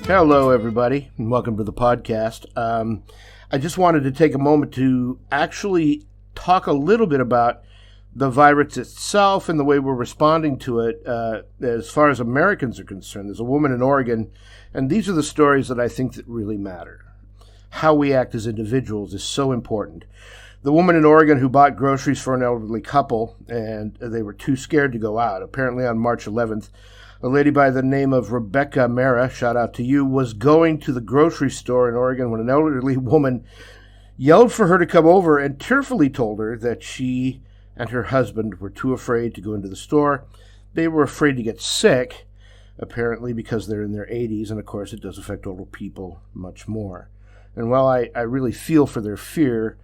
Hello, everybody, and welcome to the podcast. I just wanted to take a moment to actually talk a little bit about the virus itself and the way we're responding to it as far as Americans are concerned. There's a woman in Oregon, and these are the stories that I think that really matter. How we act as individuals is so important. The woman in Oregon who bought groceries for an elderly couple, and they were too scared to go out. Apparently on March 11th, a lady by the name of Rebecca Mara, shout out to you, was going to the grocery store in Oregon when an elderly woman yelled for her to come over and tearfully told her that she and her husband were too afraid to go into the store. They were afraid to get sick, apparently because they're in their 80s, and of course it does affect older people much more. And while I really feel for their fear,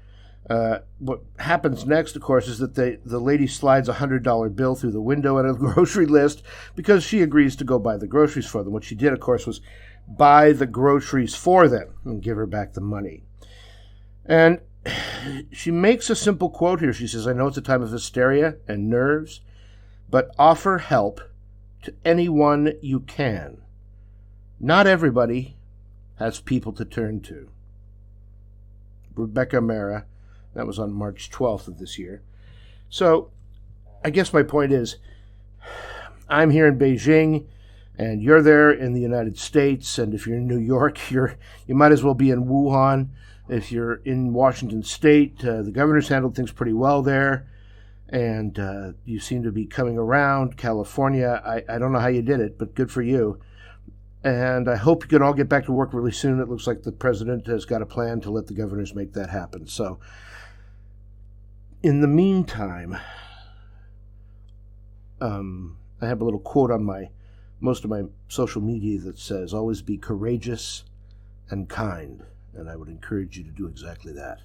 what happens next, of course, is that the lady slides a $100 bill through the window at a grocery list because she agrees to go buy the groceries for them. What she did, of course, was buy the groceries for them and give her back the money. And she makes a simple quote here. She says, "I know it's a time of hysteria and nerves, but offer help to anyone you can. Not everybody has people to turn to." Rebecca Mara. That was on March 12th of this year. So I guess my point is, I'm here in Beijing, and you're there in the United States, and if you're in New York, you might as well be in Wuhan. If you're in Washington State, the governor's handled things pretty well there, and you seem to be coming around. California, I don't know how you did it, but good for you. And I hope you can all get back to work really soon. It looks like the president has got a plan to let the governors make that happen. So in the meantime, I have a little quote on most of my social media that says, "Always be courageous and kind." And I would encourage you to do exactly that.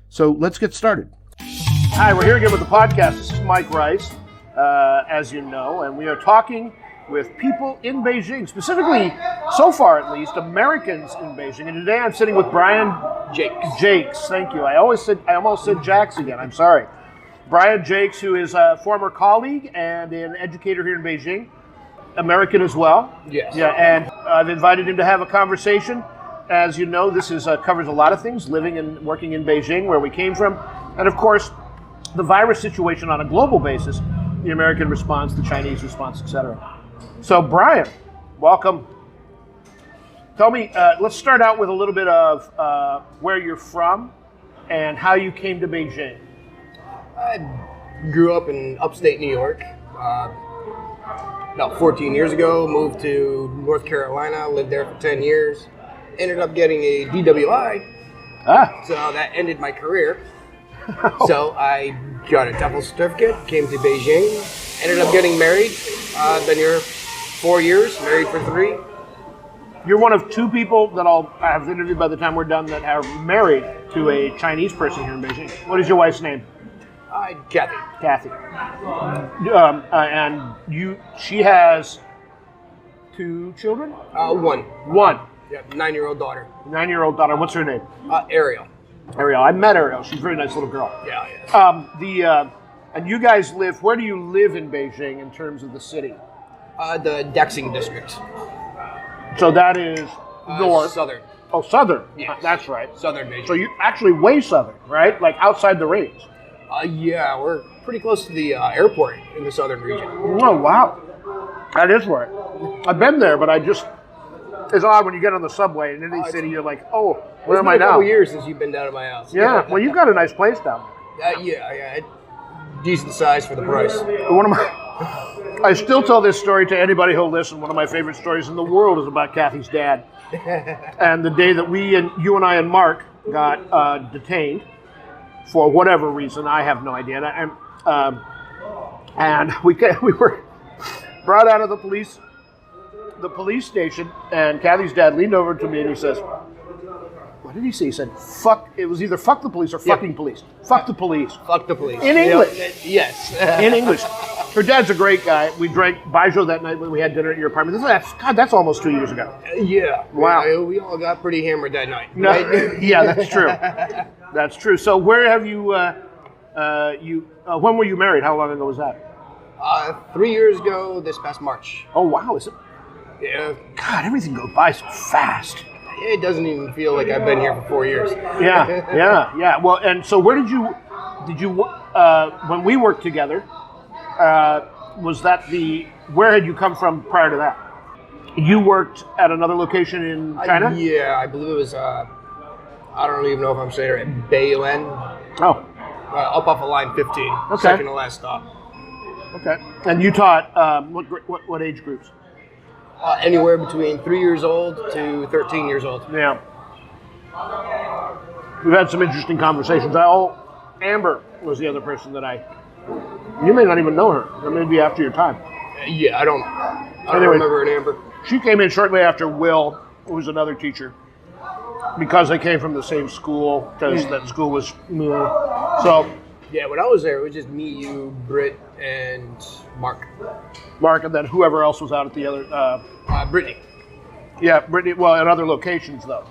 So let's get started. Hi, we're here again with the podcast. This is Mike Rice, as you know, and we are talking with people in Beijing, specifically, so far at least, Americans in Beijing. And today I'm sitting with Brian Jacques. Thank you. I almost said Jacques again. I'm sorry. Brian Jacques, who is a former colleague and an educator here in Beijing, American as well. Yes. Yeah, and I've invited him to have a conversation. As you know, this covers a lot of things, living and working in Beijing, where we came from, and of course, the virus situation on a global basis, the American response, the Chinese response, etc. So, Brian, welcome. Tell me, let's start out with a little bit of where you're from and how you came to Beijing. I grew up in upstate New York. About 14 years ago, moved to North Carolina, lived there for 10 years. Ended up getting a DWI, so that ended my career. So I got a TOEFL certificate, came to Beijing, ended up getting married. Been here 4 years, married for 3. You're one of 2 people that I have interviewed by the time we're done that are married to a Chinese person here in Beijing. What is your wife's name? Kathy. Kathy. And she has 2 children? One. One. Yeah, 9-year-old daughter. 9-year-old daughter. What's her name? Ariel. Ariel. I met Ariel. She's a very nice little girl. Yeah. And you guys live, where do you live in Beijing in terms of the city? The Dexing district. So that is north. Southern. Oh, southern. Yes. That's right. Southern Beijing. So you're actually way southern, right? Like outside the rings. Yeah, we're pretty close to the airport in the southern region. Oh, wow. That is right. I've been there, but it's odd when you get on the subway in any city, you're like, oh, where am I now? It's been a couple years since you've been down to my house. Yeah, well, you've got a nice place down there. Yeah, decent size for the price. I still tell this story to anybody who'll listen. One of my favorite stories in the world is about Kathy's dad. And the day that you and I and Mark got detained for whatever reason, I have no idea. And we were brought out of the police station, and Kathy's dad leaned over to me and he says, what did he say? He said, fuck, it was either fuck the police or fucking police. Fuck the police. Fuck the police. In English. Yes. In English. Her dad's a great guy. We drank Baijiu that night when we had dinner at your apartment. That's almost 2 years ago. Yeah. Wow. We all got pretty hammered that night. No, Right? yeah, that's true. That's true. So where have you, when were you married? How long ago was that? 3 years ago this past March. Oh, wow. Is it? Yeah. God, everything goes by so fast. It doesn't even feel like I've been here for 4 years. Yeah. Well, and so where did you when we worked together, was that where had you come from prior to that? You worked at another location in China? I believe it was, I don't even know if I'm saying it right, Beijing. Oh. Up off of line 15, Okay. second to last stop. Okay. And you taught what age groups? Anywhere between 3 years old to 13 years old. Yeah. We've had some interesting conversations. Amber was the other person that you may not even know her. That may be after your time. Yeah, I don't remember an Amber. She came in shortly after Will, who was another teacher, because they came from the same school, because that school was so. Yeah, when I was there, it was just me, you, Britt, and Mark. And then whoever else was out at the other. Brittany. Yeah, Brittany. Well, at other locations though.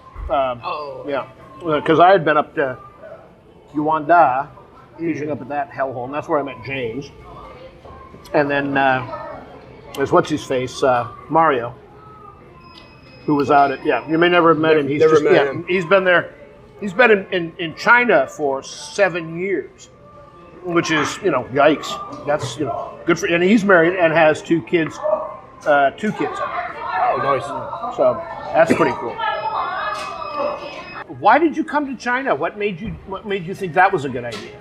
Yeah, because I had been up to Yuanda, teaching up at that hellhole, and that's where I met James. And then there's what's his face, Mario, who was out at you may never have met him. Never met him. He's been there. He's been in China for 7 years. Which is, yikes. That's, good for, and he's married and has 2 kids. Oh, nice. So that's pretty cool. Why did you come to China? What made you think that was a good idea?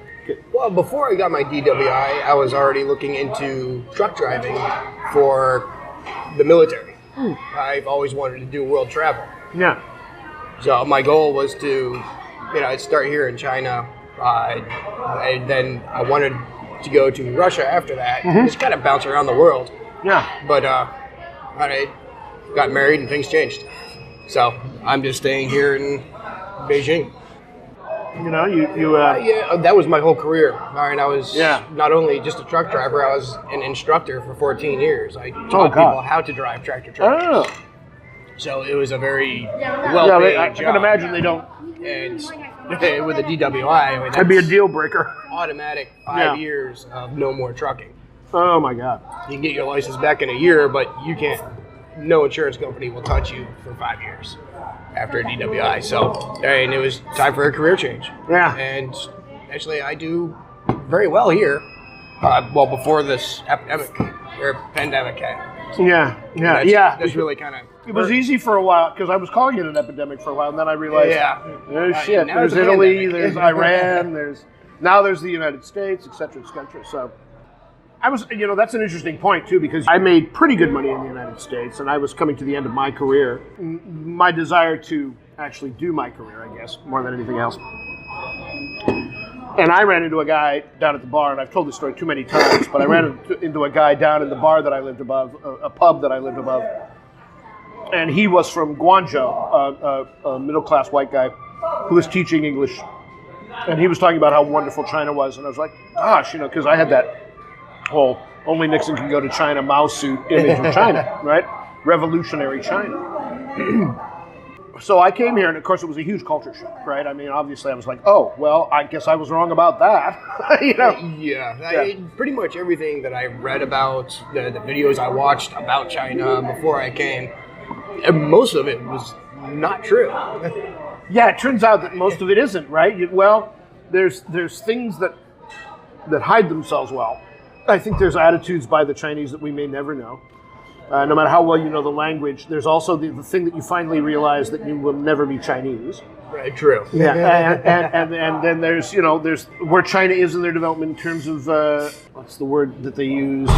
Well, before I got my DWI, I was already looking into truck driving for the military. I've always wanted to do world travel. Yeah. So my goal was to, I'd start here in China. And then I wanted to go to Russia after that, just kind of bounce around the world. Yeah. But I got married and things changed. So I'm just staying here in Beijing. Yeah, that was my whole career. All right, I was Yeah. not only just a truck driver, I was an instructor for 14 years. I taught people how to drive tractor trailers. Oh. So it was a very well-paid I job. can imagine they don't. And with a DWI, That'd be a deal breaker. Automatic 5 years of no more trucking. Oh my God. You can get your license back in a year, but you can't. No insurance company will touch you for 5 years after a DWI. So, and it was time for a career change. Yeah. And actually, I do very well here. Before this epidemic or pandemic came. That's really kind of. It was easy for a while because I was calling it an epidemic for a while, and then I realized, there's shit. Now There's it's a Italy, pandemic. there's Iran, there's the United States, et cetera. So, I was, that's an interesting point too because I made pretty good money in the United States, and I was coming to the end of my career. My desire to actually do my career, I guess, more than anything else. And I ran into a guy down at the bar, and I've told this story too many times, but I ran into a guy down in the bar that I lived above, a pub that I lived above. And he was from Guangzhou, a middle-class white guy who was teaching English. And he was talking about how wonderful China was. And I was like, gosh, because I had that whole only Nixon can go to China, Mao suit image of China, right? Revolutionary China. So I came here, and of course it was a huge culture shock, right? I mean, obviously I was like, oh, well, I guess I was wrong about that. Pretty much everything that I read about, the videos I watched about China before I came, most of it was not true. Yeah, it turns out that most of it isn't, right? Well, there's things that hide themselves well. I think there's attitudes by the Chinese that we may never know. No matter how well you know the language, there's also the thing that you finally realize that you will never be Chinese. Right, true. Yeah, and then there's there's where China is in their development in terms of what's the word that they use?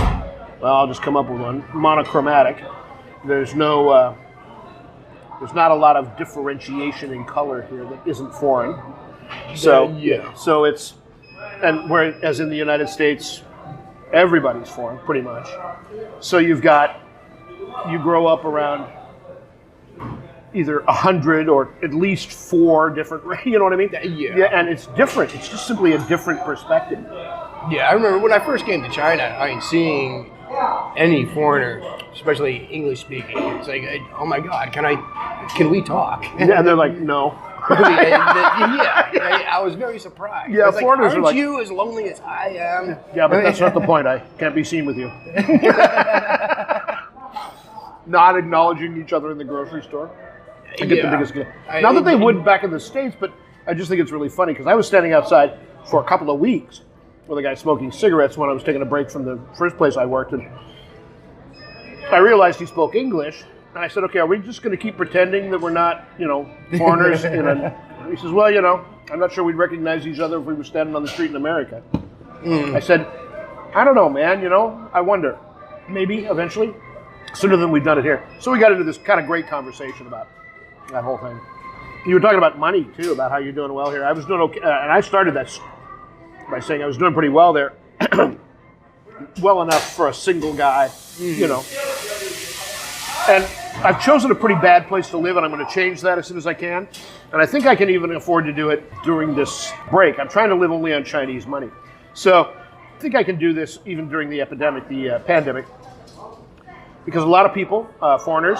Well, I'll just come up with one. Monochromatic. There's no there's not a lot of differentiation in color here that isn't foreign. So so it's whereas in the United States, everybody's foreign pretty much. So you grow up around either 100 or at least 4 different, you know what I mean? Yeah, and it's different. It's just simply a different perspective. Yeah, I remember when I first came to China, seeing any foreigner, especially English speaking, it's like, oh my God, can we talk? Yeah, and they're like, no. I was very surprised. Yeah, foreigners aren't are like, you as lonely as I am? Yeah, but that's not the point. I can't be seen with you. not acknowledging each other in the grocery store. I get the biggest. Not that they would back in the States, but I just think it's really funny because I was standing outside for a couple of weeks with a guy smoking cigarettes when I was taking a break from the first place I worked, and I realized he spoke English, and I said, "Okay, are we just going to keep pretending that we're not, foreigners?" He says, "Well, I'm not sure we'd recognize each other if we were standing on the street in America." I said, "I don't know, man. I wonder. Maybe eventually, sooner than we've done it here." So we got into this kind of great conversation about that whole thing. You were talking about money too, about how you're doing well here. I was doing okay, and I started that by saying I was doing pretty well there, well enough for a single guy, And I've chosen a pretty bad place to live, and I'm going to change that as soon as I can. And I think I can even afford to do it during this break. I'm trying to live only on Chinese money, so I think I can do this even during the pandemic, because a lot of people, foreigners,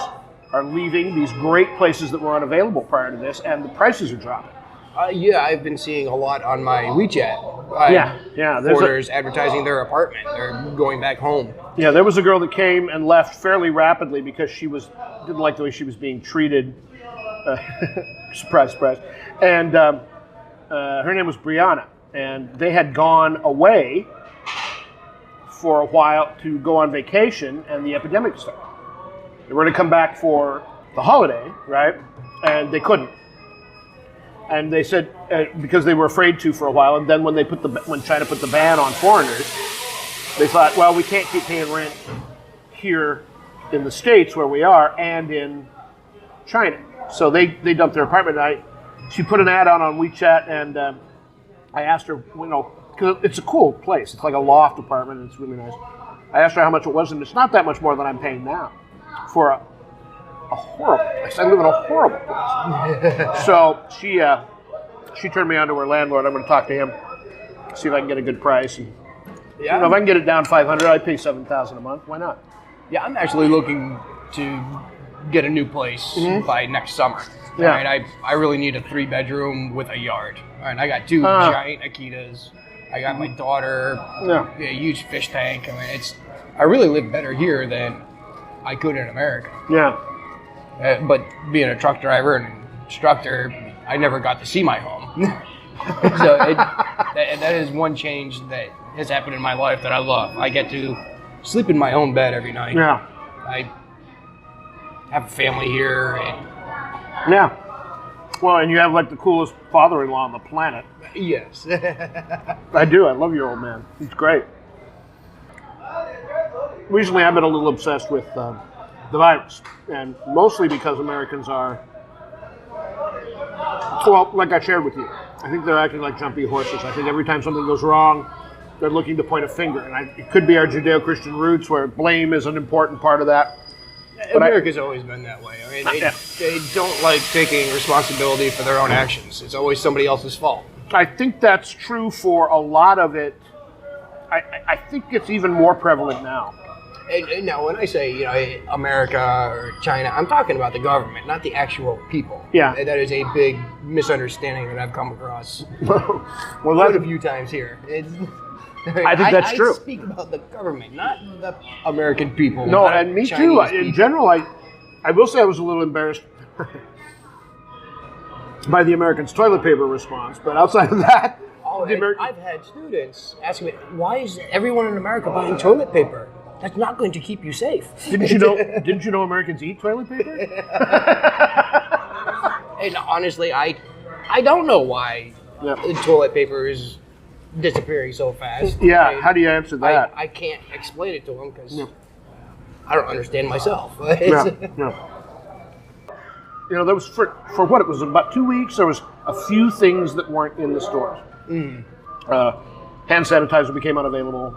are leaving these great places that were unavailable prior to this, and the prices are dropping. I've been seeing a lot on my WeChat. Foreigners advertising their apartment. They're going back home. Yeah, there was a girl that came and left fairly rapidly because she didn't like the way she was being treated. Surprise, surprise. And her name was Brianna, and they had gone away for a while to go on vacation, and the epidemic started. They were going to come back for the holiday, right? And they couldn't. And they said because they were afraid to for a while, and then when China put the ban on foreigners, they thought, well, we can't keep paying rent here in the States where we are and in China. So they dumped their apartment. She put an ad out on WeChat, and I asked her, because it's a cool place. It's like a loft apartment, and it's really nice. I asked her how much it was, and it's not that much more than I'm paying now for a horrible place. I live in a horrible place. So she turned me on to her landlord. I'm going to talk to him, see if I can get a good price. And, if I can get it down $500, I'd pay $7,000 a month. Why not? Yeah, I'm actually looking to get a new place by next summer. Yeah. All right, I really need a 3-bedroom with a yard. All right, I got 2 giant Akitas. I got my daughter, a huge fish tank. I really live better here than I could in America. Yeah. But being a truck driver and instructor, I never got to see my home. So that is one change that has happened in my life that I love. I get to sleep in my own bed every night. Yeah. I have a family here. Yeah. Well, and you have like the coolest father-in-law on the planet. Yes. I do. I love your old man. He's great. Recently, I've been a little obsessed with the virus, and mostly because Americans are, well, like I shared with you, I think they're acting like jumpy horses. I think every time something goes wrong, they're looking to point a finger, and it could be our Judeo-Christian roots where blame is an important part of that. But America's always been that way. I mean, they don't like taking responsibility for their own actions. It's always somebody else's fault. I think that's true for a lot of it. I think it's even more prevalent now. And now, when I say, America or China, I'm talking about the government, not the actual people. Yeah. That is a big misunderstanding that I've come across quite a few times here. I think that's true. I speak about the government, not the American people. No, and me too. In general, I will say I was a little embarrassed by the Americans' toilet paper response, but outside of that... I've had students ask me, why is everyone in America buying toilet paper? That's not going to keep you safe. Didn't you know Americans eat toilet paper? And honestly, I don't know why toilet paper is disappearing so fast. Yeah, how do you answer that? I can't explain it to them because I don't understand myself. No. There was for what it was about 2 weeks. There was a few things that weren't in the stores. Hand sanitizer became unavailable.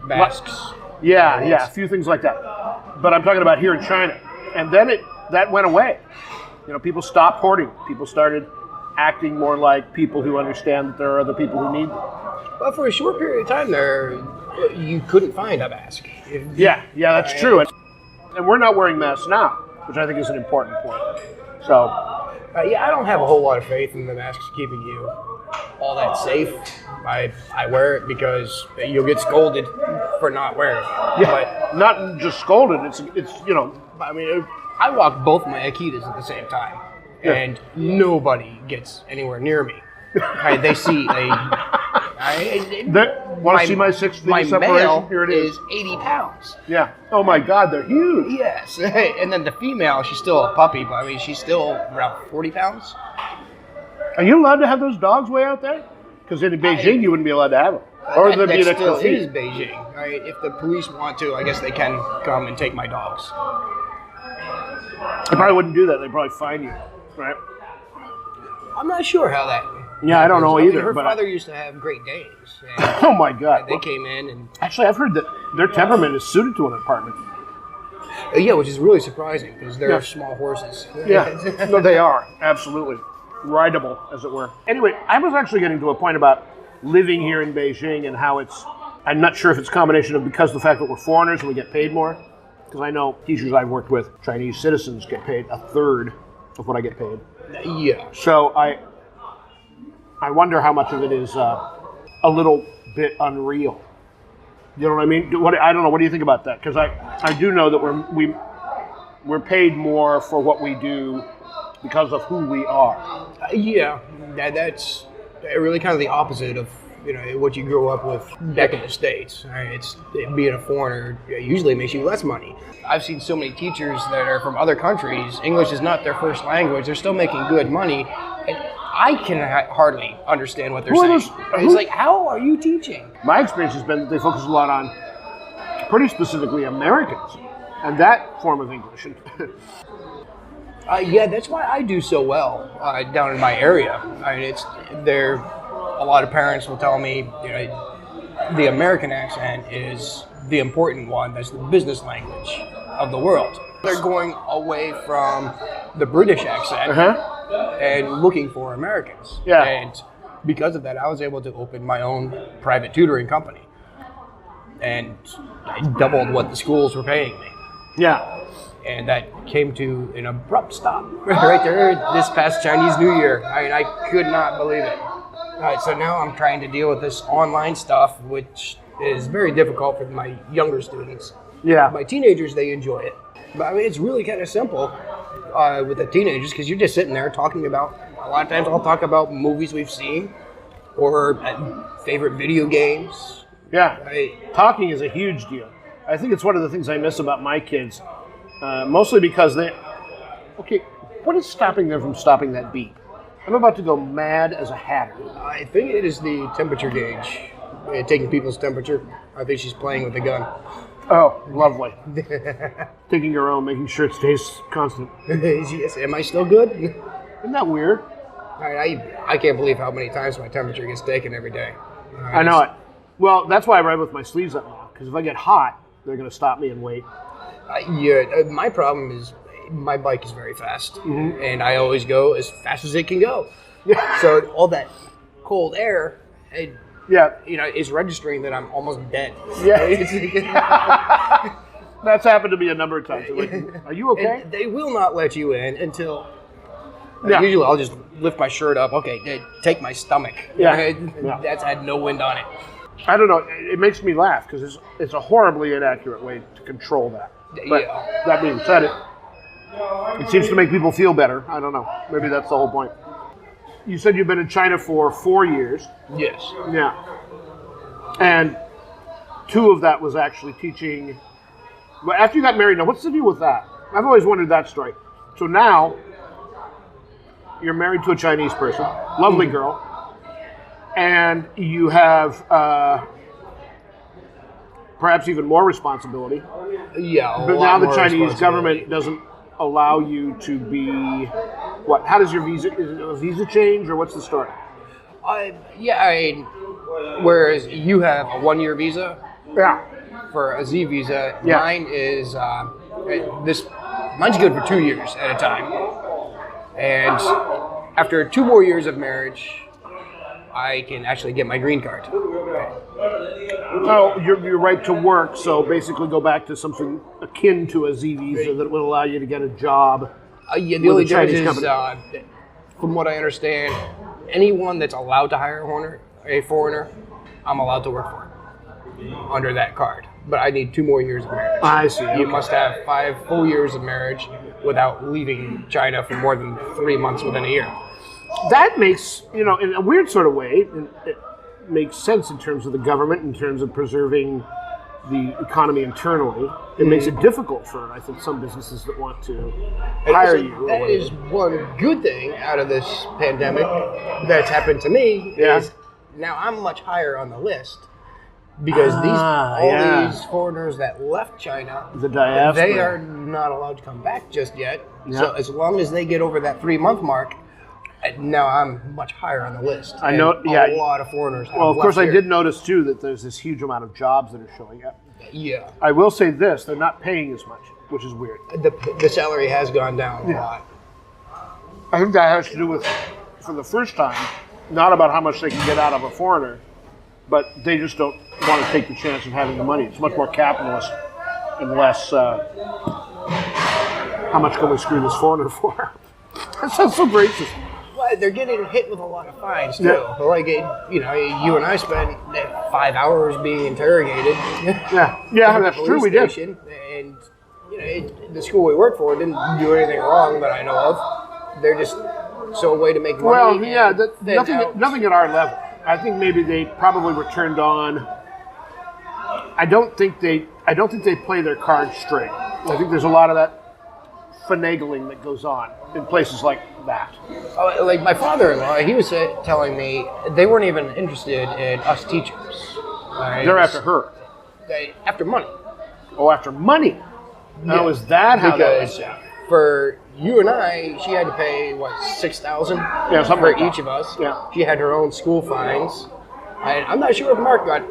Masks. Yeah, a few things like that. But I'm talking about here in China, and then that went away. People stopped hoarding. People started acting more like people who understand that there are other people who need them. Well, for a short period of time there, you couldn't find a mask. Yeah, that's true. And we're not wearing masks now, which I think is an important point. So, I don't have a whole lot of faith in the masks keeping you all that safe, I wear it because you'll get scolded for not wearing it. Yeah, but not just scolded. It's I mean, I walk both my Akitas at the same time, and nobody gets anywhere near me. They see want to see my 6 feet my separation? male Here it is. 80 pounds. Yeah. Oh my God, they're huge. Yes. And then the female, she's still a puppy, but I mean, she's still around 40 pounds. Are you allowed to have those dogs way out there? Because in Beijing, you wouldn't be allowed to have them. Or that be still is Beijing. Right? If the police want to, I guess they can come and take my dogs. They probably wouldn't do that. They'd probably fine you, right? I'm not sure how that. Yeah, I don't know either. Her father used to have Great Danes. Oh my God! They came in and actually, I've heard that their temperament is suited to an apartment. Yeah, which is really surprising because they're small horses. Yeah, no, they are absolutely rideable, as it were. Anyway, I was actually getting to a point about living here in Beijing and how it's. I'm not sure if it's a combination of because of the fact that we're foreigners and we get paid more. Because I know teachers I've worked with, Chinese citizens, get paid a third of what I get paid. Yeah. So I wonder how much of it is a little bit unreal. You know what I mean? I don't know. What do you think about that? Because I do know that we're paid more for what we do because of who we are. Yeah, that's really kind of the opposite of what you grew up with back in the States. Right? It's being a foreigner usually makes you less money. I've seen so many teachers that are from other countries. English is not their first language. They're still making good money, and I can hardly understand what they're saying. It's like, how are you teaching? My experience has been that they focus a lot on, pretty specifically, Americans and that form of English. Yeah, that's why I do so well down in my area. I mean, a lot of parents will tell me, the American accent is the important one. That's the business language of the world. They're going away from the British accent and looking for Americans. Yeah. And because of that, I was able to open my own private tutoring company. And I doubled what the schools were paying me. Yeah. And that came to an abrupt stop right there this past Chinese New Year. I mean, I could not believe it. So now I'm trying to deal with this online stuff, which is very difficult for my younger students. Yeah. My teenagers, they enjoy it. But I mean, it's really kind of simple with the teenagers because you're just sitting there talking about, a lot of times I'll talk about movies we've seen or favorite video games. Yeah. Talking is a huge deal. I think it's one of the things I miss about my kids, mostly because what is stopping them from stopping that beat? I'm about to go mad as a hatter. I think it is the temperature gauge, taking people's temperature. I think she's playing with the gun. Oh, lovely. Taking her own, making sure it stays constant. Yes. Am I still good? Isn't that weird? I can't believe how many times my temperature gets taken every day. I know it. Well, that's why I ride with my sleeves up now, because if I get hot, they're going to stop me and wait. My problem is my bike is very fast, and I always go as fast as it can go. So all that cold air, is registering that I'm almost dead. Yeah. That's happened to me a number of times. Like, are you okay? And they will not let you in until. Usually, I'll just lift my shirt up. Okay, take my stomach. That's had no wind on it. I don't know. It makes me laugh because it's a horribly inaccurate way to control that. But that being said, it seems to make people feel better. I don't know. Maybe that's the whole point. You said you've been in China for 4 years. Yes. Yeah. And 2 of that was actually teaching. But after you got married, now what's the deal with that? I've always wondered that story. So now you're married to a Chinese person, lovely girl, and you have perhaps even more responsibility. Yeah. But now the Chinese government doesn't allow you to be what? How does your visa? Is it a visa change or what's the story? Whereas you have a 1-year visa. Yeah. For a Z visa, mine is mine's good for 2 years at a time. And after 2 more years of marriage, I can actually get my green card. Oh, your right to work, so basically go back to something akin to a Z visa that would allow you to get a job. The only difference is, from what I understand, anyone that's allowed to hire a foreigner, I'm allowed to work for under that card. But I need 2 more years of marriage. I see. You must have 5 full years of marriage without leaving China for more than 3 months within a year. That makes, in a weird sort of way, it makes sense in terms of the government, in terms of preserving the economy internally. It makes it difficult for, I think, some businesses that want to hire you. That is one good thing out of this pandemic that's happened to me. Is now I'm much higher on the list because these foreigners that left China, the diaspora, they are not allowed to come back just yet. Yeah. So as long as they get over that 3-month mark, now I'm much higher on the list. I know. A lot of foreigners. Well, of course, I did notice too that there's this huge amount of jobs that are showing up. Yeah. I will say this: they're not paying as much, which is weird. The salary has gone down a lot. I think that has to do with, for the first time, not about how much they can get out of a foreigner, but they just don't want to take the chance of having the money. It's much more capitalist and less, how much can we screw this foreigner for? That sounds so racist. Well, they're getting hit with a lot of fines, too. Yeah. Like, you and I spent 5 hours being interrogated. Yeah, that's true, we did. And, the school we worked for didn't do anything wrong that I know of. They're just a way to make money. Well, yeah, nothing at our level. I think maybe they probably were turned on. I don't think they play their cards straight. I think there's a lot of that finagling that goes on in places like that. Like my father-in-law, he was telling me they weren't even interested in us teachers. Right? They're after her. After money. Oh, after money. Now, is that how that was? For you and I, she had to pay, $6,000 for each of us. Yeah. She had her own school fines. I'm not sure if Mark got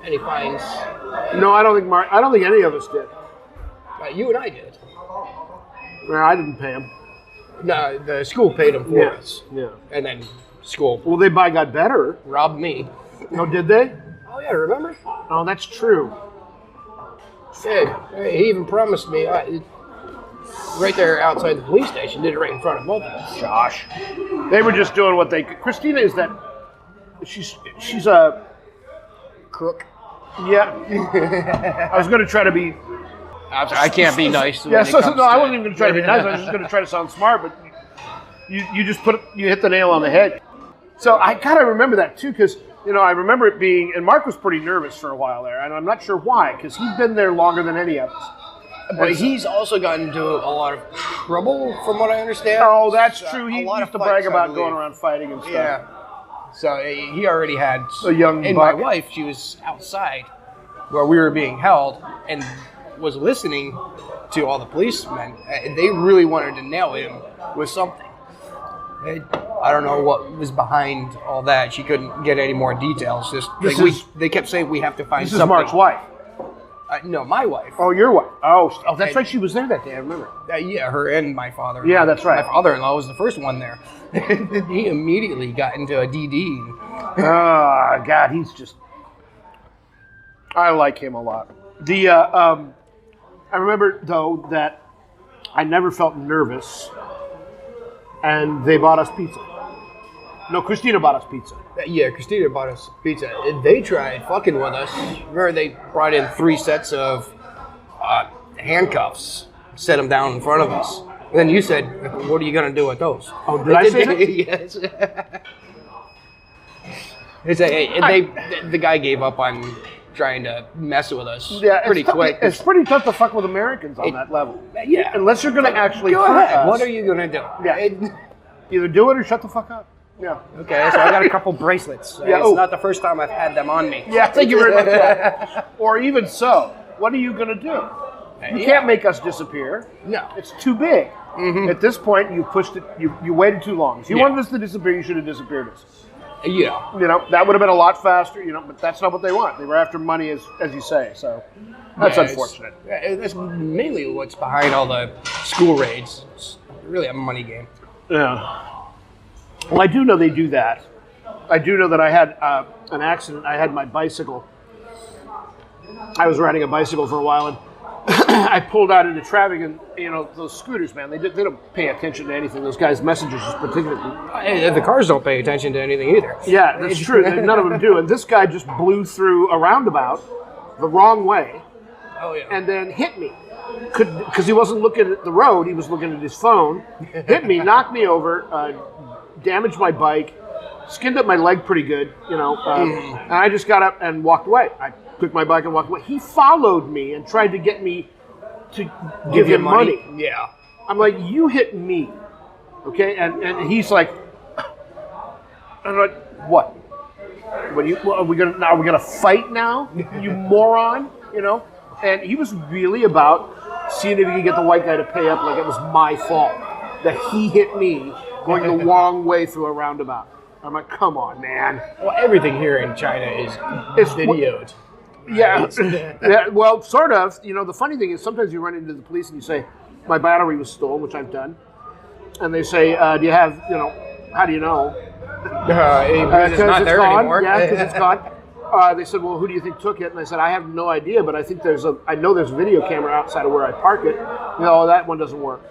any fines. No, I don't think any of us did. You and I did. Well, I didn't pay him. No, the school paid him for us. Yeah. And then school. Well, they got better. Robbed me. No, did they? Oh, yeah, remember? Oh, that's true. Yeah, he even promised me right there outside the police station. Did it right in front of both of us. Josh. They were just doing what they could. Christina is that. She's a crook. Yeah. I was going to try to be. I can't be nice. Yeah, I wasn't even going to try to be nice. I was just going to try to sound smart, but you just hit the nail on the head. So I kind of remember that too, because I remember it being, and Mark was pretty nervous for a while there, and I'm not sure why, because he'd been there longer than any of us. But he's also gotten into a lot of trouble, from what I understand. Oh, that's true. He used to brag about going around fighting and stuff. Yeah. So he already had a young buck. My wife, she was outside where we were being held and was listening to all the policemen. They really wanted to nail him with something. I don't know what was behind all that. She couldn't get any more details. They kept saying we have to find something. This is Mark's wife. No, my wife. Oh, your wife. Oh, that's right. She was there that day. I remember. Yeah, her and my father. Yeah, that's right. My father-in-law was the first one there. He immediately got into a DD. Oh, God, he's just. I like him a lot. I remember though that I never felt nervous, and they bought us pizza. No, Christina bought us pizza. Yeah, Christina bought us pizza. They tried fucking with us. Remember, they brought in 3 sets of handcuffs, set them down in front of us. And then you said, "What are you going to do with those?" Oh, did I say that? Yes. The guy gave up on trying to mess with us pretty quick. It's pretty tough to fuck with Americans on that level. Yeah. Unless you're going to actually go hurt ahead. us. What are you going to do? Yeah. Either do it or shut the fuck up. Yeah. Okay, so I got a couple bracelets. Yeah. It's not the first time I've had them on me. Yeah, thank you very much. Or even so, what are you going to do? You can't make us disappear. No. It's too big. Mm-hmm. At this point, you pushed it. You waited too long. If you wanted us to disappear, you should have disappeared us. Yeah. That would have been a lot faster, but that's not what they want. They were after money, as you say, so that's unfortunate. That's mainly what's behind all the school raids. It's really a money game. Yeah. Well, I do know they do that. I do know that I had an accident. I had my bicycle. I was riding a bicycle for a while, and I pulled out into traffic, and those scooters, man, they don't pay attention to anything. Those guys' messages, particularly. The cars don't pay attention to anything either. Yeah, that's true. None of them do. And this guy just blew through a roundabout the wrong way. Oh yeah. And then hit me. Because he wasn't looking at the road, he was looking at his phone. Hit me, knocked me over, damaged my bike, skinned up my leg pretty good, and I just got up and walked away. I took my bike and walked away. He followed me and tried to get me to give him money. Yeah. I'm like, you hit me, okay? And he's like, I'm like, what? Are we gonna fight now? You moron, And he was really about seeing if he could get the white guy to pay up like it was my fault that he hit me going the wrong way through a roundabout. I'm like, come on, man. Well, everything here in China is videoed. Yeah, well, sort of. The funny thing is sometimes you run into the police and you say, my battery was stolen, which I've done. And they say, do you have, how do you know? Because it's not there anymore. Yeah, because it's gone. They said, well, who do you think took it? And I said, I have no idea, but I know there's a video camera outside of where I park it. No, that one doesn't work.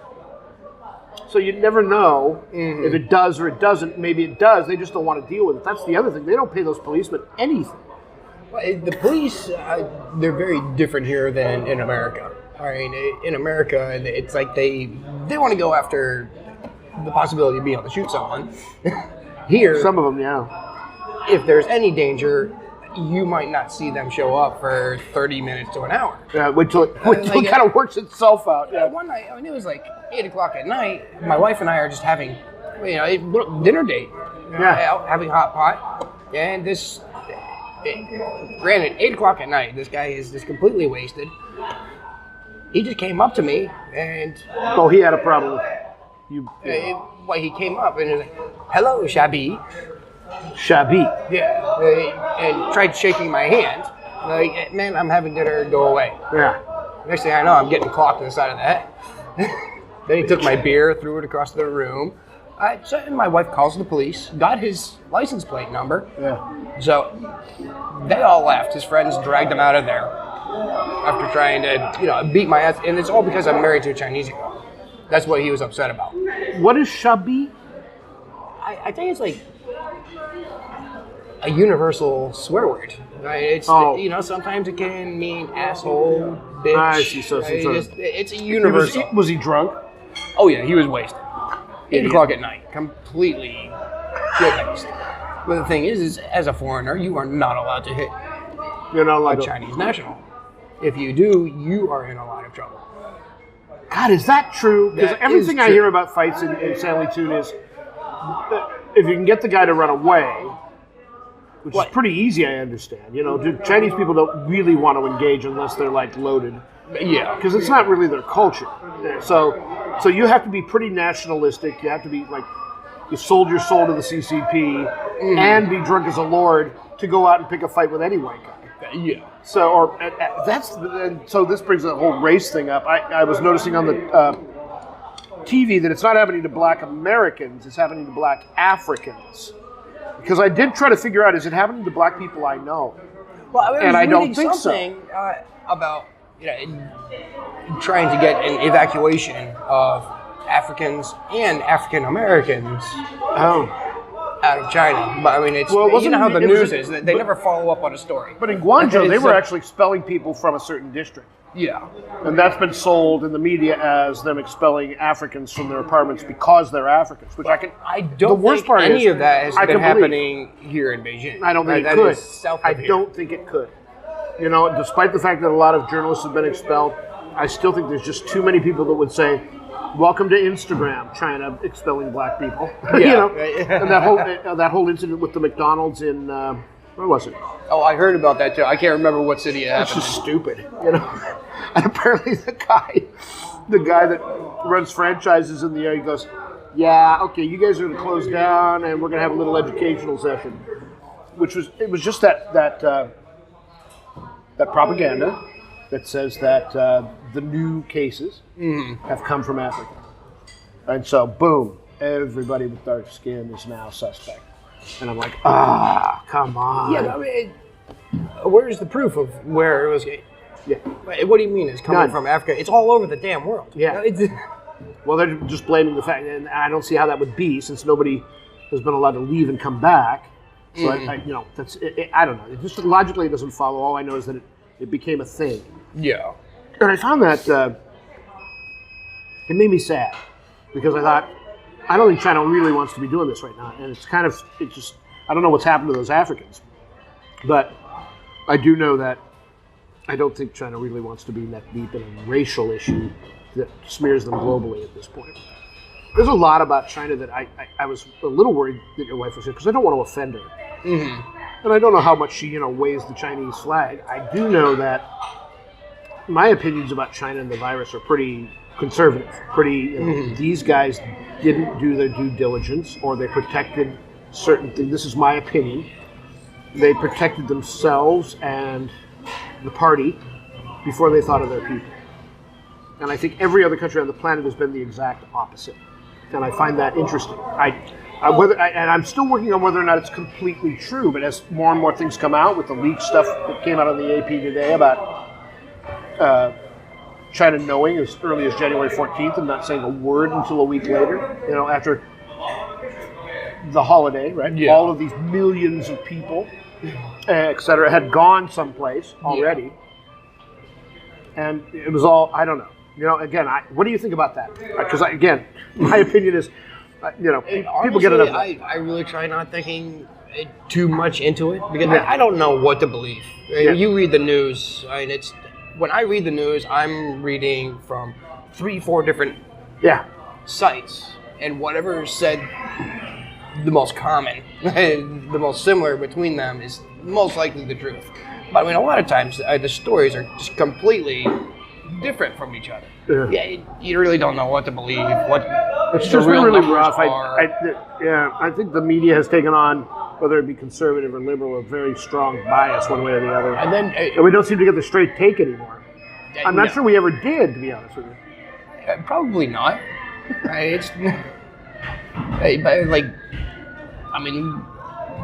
So you never know if it does or it doesn't. Maybe it does. They just don't want to deal with it. That's the other thing. They don't pay those policemen anything. Well, the police, they're very different here than in America. I mean, in America, it's like they want to go after the possibility of being able to shoot someone. Here, some of them, yeah. If there's any danger, you might not see them show up for 30 minutes to an hour. Yeah, wait till it kind of works itself out. Yeah. One night, it was like 8 o'clock at night. My wife and I are just having, a little dinner date. Out having hot pot. And granted, 8 o'clock at night, this guy is just completely wasted. He just came up to me and... Oh, he had a problem with you. He came up and he was like, hello, Shabi. Shabi. Yeah. And tried shaking my hand. Like, man, I'm having dinner, go away. Yeah. Next thing I know, I'm getting clocked in the side of the head. Then he took my beer, threw it across the room. So my wife calls the police, got his license plate number. Yeah. So they all left. His friends dragged him out of there after trying to, beat my ass. And it's all because I'm married to a Chinese girl. That's what he was upset about. What is Shabi? I think it's like a universal swear word. Right? It's sometimes it can mean asshole, bitch. I see. So it's a universal. Was he drunk? Oh yeah, he was wasted. 8 o'clock at night, completely shit-faced. But the thing is, as a foreigner, you are not allowed to hit a Chinese national. If you do, you are in a lot of trouble. God, is that true? Because everything I hear about fights in Sanlitun is if you can get the guy to run away, which is pretty easy, I understand. Chinese people don't really want to engage unless they're loaded. Yeah, because it's not really their culture. So you have to be pretty nationalistic. You have to be you sold your soul to the CCP and be drunk as a lord to go out and pick a fight with any white guy. Yeah. So so this brings the whole race thing up. I was noticing on the TV that it's not happening to black Americans, it's happening to black Africans. Because I did try to figure out, is it happening to black people I know? Well, I don't think so. About trying to get an evacuation of Africans and African Americans out of China. But I mean, it's how the news is. They never follow up on a story. But in Guangzhou, they were actually expelling people from a certain district. Yeah. And that's been sold in the media as them expelling Africans from their apartments because they're Africans, which I don't think any of that has been happening here in Beijing. I don't think it could. I don't think it could. Despite the fact that a lot of journalists have been expelled, I still think there's just too many people that would say, welcome to Instagram, China expelling black people. Yeah. And that whole incident with the McDonald's in, where was it? Oh, I heard about that too. I can't remember what city it happened. It's just stupid, And apparently the guy that runs franchises in the area goes, yeah, okay, you guys are going to close down and we're going to have a little educational session. It was just that propaganda that says that the new cases have come from Africa. And so, boom, everybody with dark skin is now suspect. And I'm like, come on. Yeah, I mean, where's the proof of where it was? Yeah. What do you mean it's coming from Africa? It's all over the damn world. Yeah. Well, they're just blaming the fact, and I don't see how that would be since nobody has been allowed to leave and come back. So that's I don't know. It just logically it doesn't follow. All I know is that it became a thing. Yeah. And I found that it made me sad because I thought I don't think China really wants to be doing this right now, and I don't know what's happened to those Africans, but I do know that I don't think China really wants to be neck deep in a racial issue that smears them globally at this point. There's a lot about China that I was a little worried that your wife was here because I don't want to offend her. Mm-hmm. And I don't know how much she waves the Chinese flag. I do know that my opinions about China and the virus are pretty conservative. These guys didn't do their due diligence, or they protected certain things. This is my opinion. They protected themselves and the party before they thought of their people. And I think every other country on the planet has been the exact opposite. And I find that interesting. And I'm still working on whether or not it's completely true, but as more and more things come out with the leaked stuff that came out on the AP today about China knowing as early as January 14th and not saying a word until a week later, after the holiday, right? Yeah. All of these millions of people, et cetera, had gone someplace already. Yeah. And it was all, I don't know. Again, what do you think about that? Because, again, my opinion is, people get enough. I really try not thinking too much into it because I don't know what to believe. Yeah. You read the news, when I read the news, I'm reading from 3-4 different sites, and whatever is said the most common, the most similar between them is most likely the truth. But a lot of times the stories are just completely different from each other. Yeah, you really don't know what to believe. It's just really rough. I think the media has taken on, whether it be conservative or liberal, a very strong bias one way or the other. And we don't seem to get the straight take anymore. I'm not sure we ever did, to be honest with you. Probably not.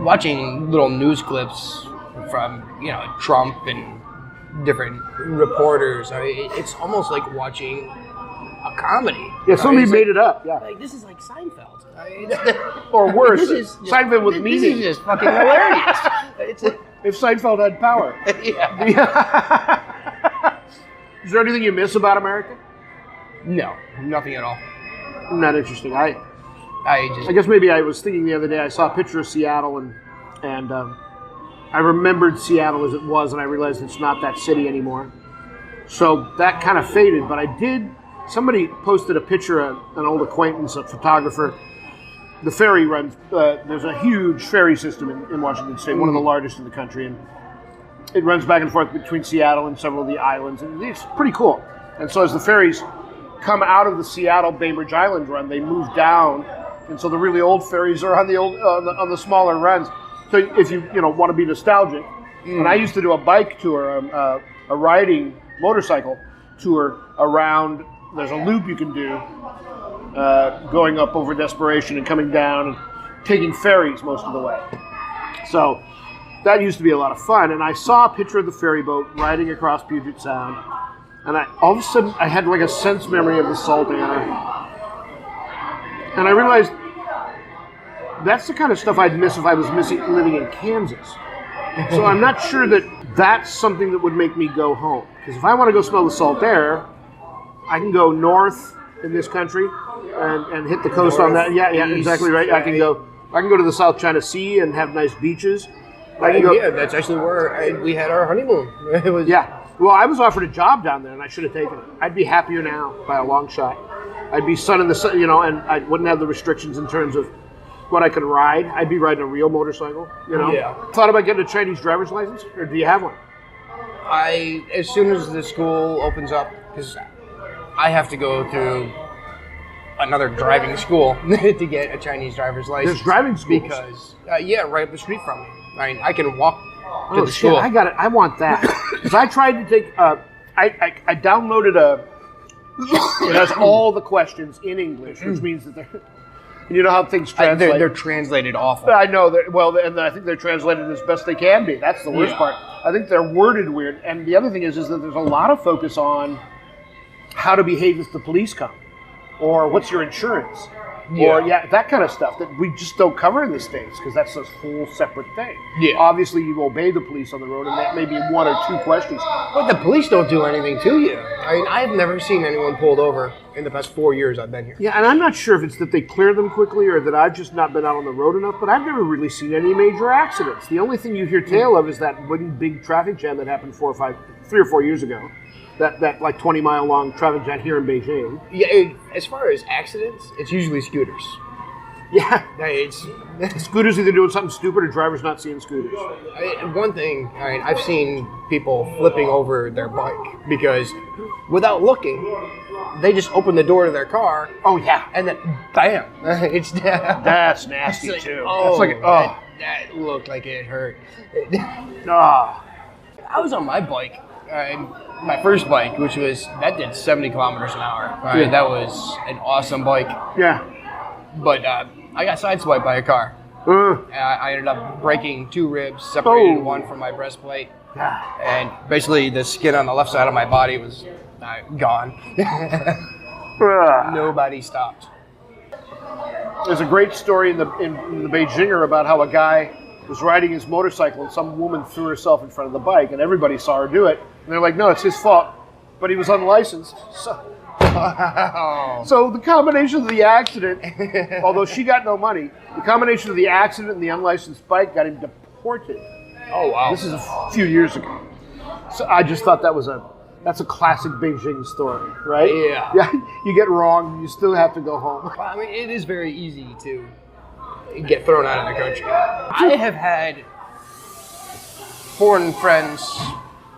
Watching little news clips from Trump and different reporters. It's almost like watching a comedy. Yeah, somebody made it up. Yeah, this is like Seinfeld, or worse, Seinfeld with meaning. This is just fucking hilarious. If Seinfeld had power. Yeah. Is there anything you miss about America? No, nothing at all. Not interesting. I guess maybe I was thinking the other day. I saw a picture of Seattle and I remembered Seattle as it was, and I realized it's not that city anymore. So that kind of faded, but somebody posted a picture of an old acquaintance, a photographer. The ferry runs, there's a huge ferry system in Washington State, one of the largest in the country, and it runs back and forth between Seattle and several of the islands, and it's pretty cool. And so as the ferries come out of the Seattle Bainbridge Island run, they move down, and so the really old ferries are on on the smaller runs. So if you want to be nostalgic, and I used to do a bike tour, a riding motorcycle tour around. There's a loop you can do, going up over Desperation and coming down and taking ferries most of the way. So that used to be a lot of fun. And I saw a picture of the ferry boat riding across Puget Sound, and all of a sudden I had like a sense memory of the salt air, and I realized. That's the kind of stuff I'd miss if I was living in Kansas. So I'm not sure that that's something that would make me go home. Because if I want to go smell the salt air, I can go north in this country and hit the coast on that. Yeah, exactly right. I can go to the South China Sea and have nice beaches. Yeah, that's actually where we had our honeymoon. Well, I was offered a job down there, and I should have taken it. I'd be happier now by a long shot. I'd be sun in the sun, and I wouldn't have the restrictions in terms of what I could ride. I'd be riding a real motorcycle, Yeah. Thought about getting a Chinese driver's license, or do you have one? As soon as the school opens up, because I have to go through another driving school to get a Chinese driver's license. There's driving schools? Because, right up the street from me. I can walk to the school. I got it. I want that. Because I tried to take, I downloaded it has all the questions in English, which means that And you know how things translate. They're translated awful. I know. And I think they're translated as best they can be. That's the worst part. I think they're worded weird. And the other thing is that there's a lot of focus on how to behave if the police come, or what's your insurance, or that kind of stuff that we just don't cover in the States because that's a whole separate thing. Yeah. Obviously, you obey the police on the road, and that may be one or two questions. But the police don't do anything to you. I mean, I've never seen anyone pulled over in the past 4 years I've been here. Yeah, and I'm not sure if it's that they clear them quickly or that I've just not been out on the road enough, but I've never really seen any major accidents. The only thing you hear tale of is that one big traffic jam that happened 3 or 4 years ago. That like 20-mile long traffic jam here in Beijing. Yeah, as far as accidents, it's usually scooters. Yeah, scooters either doing something stupid or drivers not seeing scooters. One thing, I've seen people flipping over their bike because without looking, they just open the door to their car. Oh yeah, and then bam, that's nasty too. That looked like it hurt. I was on my bike. My first bike, that did 70 kilometers an hour. Right? That was an awesome bike. Yeah. But I got sideswiped by a car. I ended up breaking 2 ribs, separated one from my breastplate. And basically the skin on the left side of my body was gone. Nobody stopped. There's a great story in the Beijinger about how a guy was riding his motorcycle and some woman threw herself in front of the bike and everybody saw her do it. And they're like, no, it's his fault. But he was unlicensed. So the combination of the accident, although she got no money, the combination of the accident and the unlicensed bike got him deported. Oh, wow. This is a few years ago. So I just thought that's a classic Beijing story, right? Yeah. You get wrong, you still have to go home. Well, I mean, it is very easy to get thrown out of the country. I have had foreign friends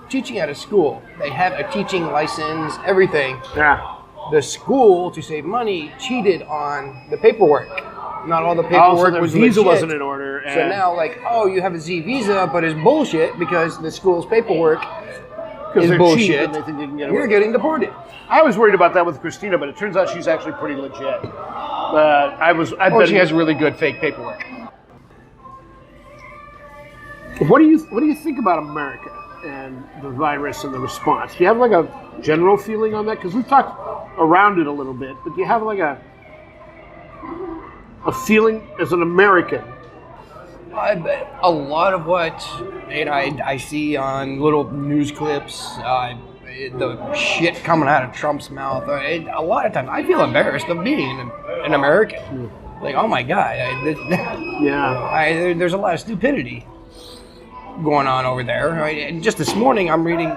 teaching at a school. They have a teaching license, everything. Yeah. The school, to save money, cheated on the paperwork. Not all the paperwork was visa legit. wasn't in order. So now, you have a Z visa, but it's bullshit because the school's paperwork is bullshit. And they think they can get away. You're getting deported. I was worried about that with Christina, but it turns out she's actually pretty legit. She has really good fake paperwork. What do you think about America and the virus and the response? Do you have a general feeling on that? Because we've talked around it a little bit, but do you have a feeling as an American? A lot of what I see on little news clips, the shit coming out of Trump's mouth. A lot of times I feel embarrassed of being an American. Like, oh my God. There's a lot of stupidity going on over there. Right? And just this morning I'm reading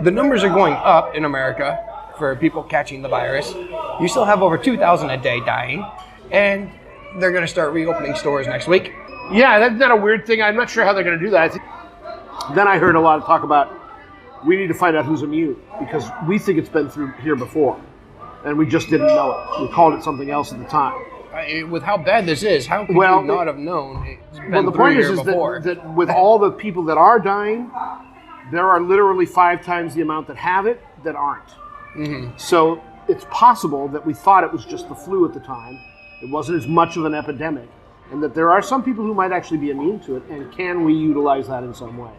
the numbers are going up in America for people catching the virus. You still have over 2,000 a day dying, and they're going to start reopening stores next week. Yeah, that's not a weird thing. I'm not sure how they're going to do that. Then I heard a lot of talk about we need to find out who's immune because we think it's been through here before, and we just didn't know it. We called it something else at the time. With how bad this is, how could you not have known it's been the point is before? that with all the people that are dying, there are literally 5 times the amount that have it that aren't. Mm-hmm. So it's possible that we thought it was just the flu at the time. It wasn't as much of an epidemic. And that there are some people who might actually be immune to it, and can we utilize that in some way?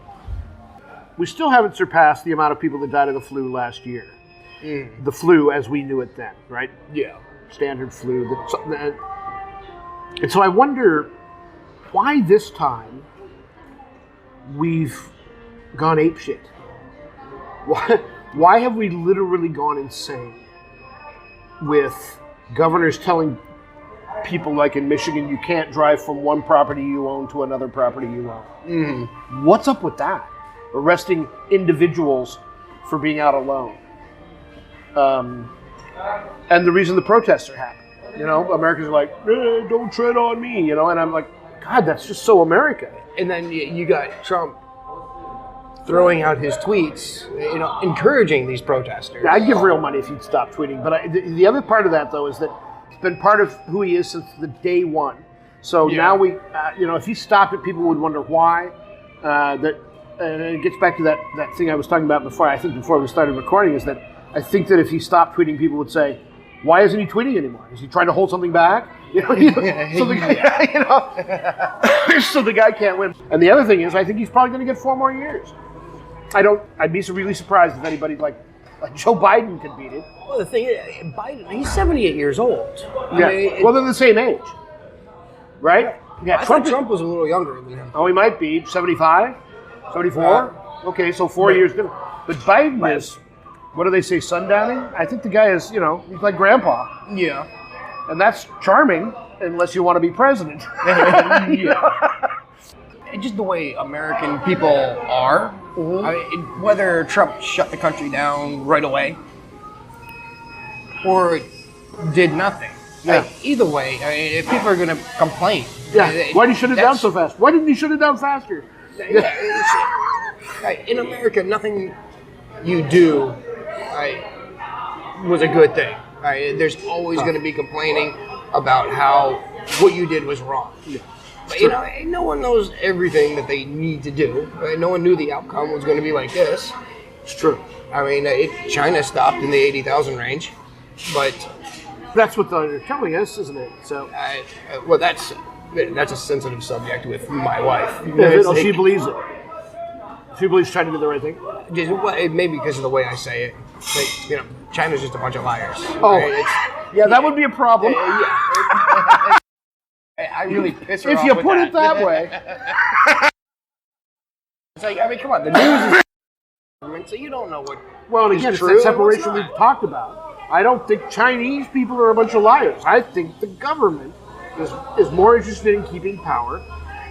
We still haven't surpassed the amount of people that died of the flu last year. The flu as we knew it then, right? Yeah. Standard flu. And so I wonder why this time we've gone apeshit. Why have we literally gone insane with governors telling people like in Michigan, you can't drive from one property you own to another property you own. Mm-hmm. What's up with that? Arresting individuals for being out alone. And the reason the protests are happening. Americans are like, don't tread on me, and I'm like, God, that's just so American. And then you got Trump throwing out his tweets, encouraging these protesters. Yeah, I'd give real money if he'd stop tweeting. But the other part of that, though, is that it's been part of who he is since the day one. So now we, if he stopped it, people would wonder why. And it gets back to that thing I was talking about before. I think before we started recording is that I think that if he stopped tweeting, people would say, Why isn't he tweeting anymore? Is he trying to hold something back? So the guy can't win. And the other thing is, I think he's probably going to get 4 more years. I'd be really surprised if anybody like Joe Biden could beat it. Well, the thing is, Biden, he's 78 years old. Well, they're the same age, right? Yeah, I thought Trump was a little younger than him. Oh, he might be 75, 74. Okay, so 4 years different. But Biden is, what do they say, sundowning? I think the guy is, he's like grandpa. Yeah. And that's charming, unless you want to be president. Just the way American people are, whether Trump shut the country down right away or did nothing. Yeah. Either way, if people are going to complain. Yeah. Why did he shut it down so fast? Why didn't he shut it down faster? In America, nothing you do was a good thing. There's always going to be complaining about how what you did was wrong. Yeah. But, no one knows everything that they need to do. No one knew the outcome was going to be like this. It's true. China stopped in the 80,000 range, but that's what they're telling us, isn't it? So, well, that's a sensitive subject with my wife. She believes it. She believes China did the right thing. Maybe because of the way I say it. China's just a bunch of liars. Oh, that would be a problem. I really piss her off. If you put it that way. It's like, come on, the news is so you don't know what. Well, and again, it's that separation we've talked about. I don't think Chinese people are a bunch of liars. I think the government is more interested in keeping power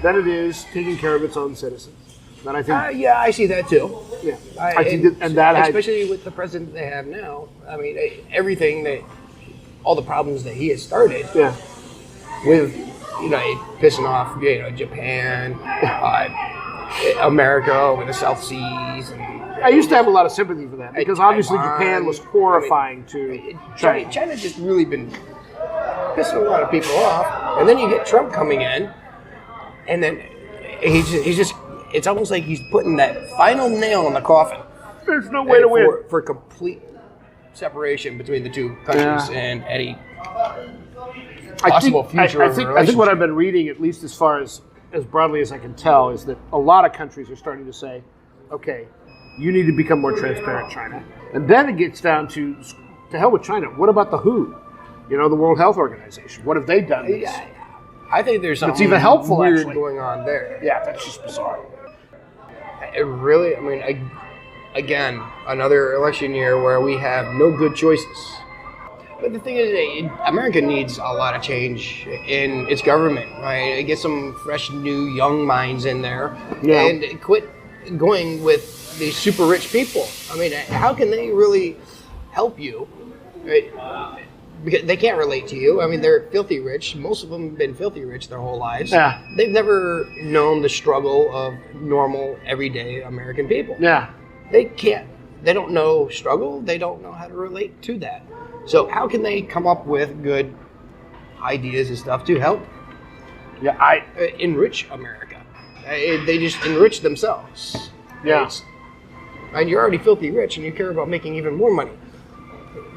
than it is taking care of its own citizens. And I think, I see that too. Yeah, I think that especially with the president they have now. Everything all the problems that he has started. Yeah. With pissing off Japan, America with the South Seas. And, I used to have a lot of sympathy for that because obviously Japan was horrifying to China. China's just really been pissing a lot of people off, and then you get Trump coming in, and then he's just. It's almost like he's putting that final nail in the coffin. There's no way to win for complete separation between the two countries and any possible future. I think what I've been reading, at least as far as broadly as I can tell, is that a lot of countries are starting to say, okay, you need to become more transparent, China. And then it gets down to hell with China. What about the WHO? The World Health Organization. What have they done? I think there's something even helpful, weird going on there. Yeah, that's just bizarre. It really, again, another election year where we have no good choices. But the thing is, America needs a lot of change in its government, right? Get some fresh, new, young minds in there, and quit going with these super rich people. How can they really help you? Right? Because they can't relate to you. They're filthy rich. Most of them have been filthy rich their whole lives. Yeah. They've never known the struggle of normal, everyday American people. Yeah. They can't. They don't know struggle. They don't know how to relate to that. So how can they come up with good ideas and stuff to help enrich America? They just enrich themselves. Yeah. And you're already filthy rich, and you care about making even more money.